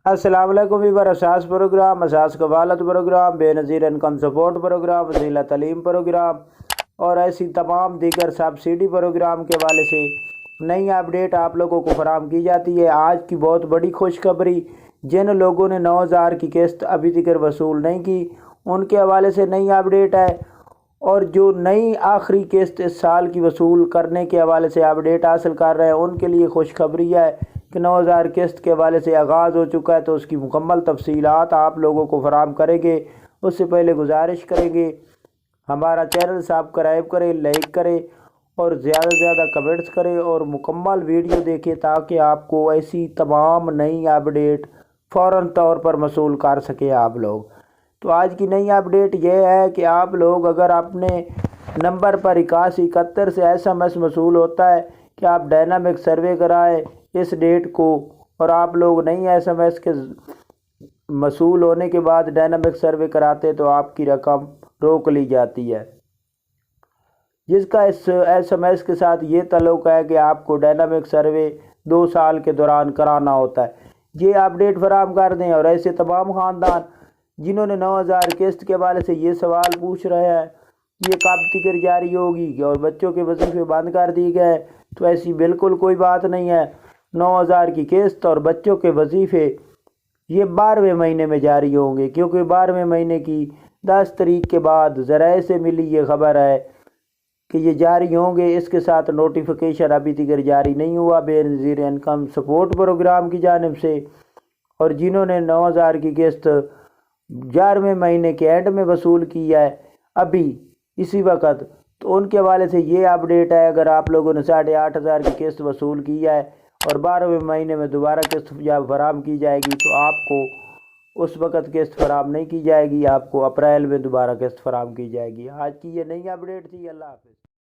السلام علیکم ویور اساس پروگرام، اساس کفالت پروگرام، بے نظیر انکم سپورٹ پروگرام، وسیلہ تعلیم پروگرام اور ایسی تمام دیگر سبسڈی پروگرام کے حوالے سے نئی اپڈیٹ آپ لوگوں کو فراہم کی جاتی ہے۔ آج کی بہت بڑی خوشخبری، جن لوگوں نے 9,000 کی قسط ابھی تک وصول نہیں کی ان کے حوالے سے نئی اپڈیٹ ہے، اور جو نئی آخری قسط اس سال کی وصول کرنے کے حوالے سے اپڈیٹ حاصل کر رہے ہیں ان کے لیے خوشخبری ہے کہ 9,000 قسط کے حوالے سے آغاز ہو چکا ہے، تو اس کی مکمل تفصیلات آپ لوگوں کو فراہم کریں گے۔ اس سے پہلے گزارش کریں گے ہمارا چینل سبسکرائب کریں، لائک کریں اور زیادہ سے زیادہ کمنٹس کریں اور مکمل ویڈیو دیکھیں تاکہ آپ کو ایسی تمام نئی اپڈیٹ فوراً طور پر موصول کر سکیں آپ لوگ۔ تو آج کی نئی اپڈیٹ یہ ہے کہ آپ لوگ اگر اپنے نمبر پر 8171 سے SMS موصول ہوتا ہے کہ آپ ڈائنامک سروے کرائیں اس ڈیٹ کو، اور آپ لوگ نہیں SMS کے موصول ہونے کے بعد ڈائنامک سروے کراتے تو آپ کی رقم روک لی جاتی ہے، جس کا اس SMS کے ساتھ یہ تعلق ہے کہ آپ کو ڈائنامک سروے 2 سال کے دوران کرانا ہوتا ہے۔ یہ اپڈیٹ فراہم کر دیں، اور ایسے تمام خاندان جنہوں نے 9,000 قسط کے حوالے سے یہ سوال پوچھ رہے ہیں یہ کب تک جاری ہوگی اور بچوں کے وظیفے بند کر دیے گئے، تو ایسی بالکل کوئی بات نہیں ہے۔ 9,000 کی قسط اور بچوں کے وظیفے یہ 12ویں مہینے میں جاری ہوں گے، کیونکہ 12ویں مہینے کی 10 تاریخ کے بعد ذرائع سے ملی یہ خبر ہے کہ یہ جاری ہوں گے۔ اس کے ساتھ نوٹیفیکیشن ابھی تک جاری نہیں ہوا بے نظیر انکم سپورٹ پروگرام کی جانب سے، اور جنہوں نے 9,000 کی قسط 11ویں مہینے کے اینڈ میں وصول کی ہے ابھی اسی وقت، تو ان کے حوالے سے یہ اپڈیٹ ہے اگر آپ لوگوں نے 8,500 کی قسط وصول کی ہے اور 12ویں مہینے میں دوبارہ قسط جب فراہم کی جائے گی تو آپ کو اس وقت قسط فراہم نہیں کی جائے گی، آپ کو اپریل میں دوبارہ قسط فراہم کی جائے گی۔ آج کی یہ نئی اپڈیٹ تھی۔ اللہ حافظ۔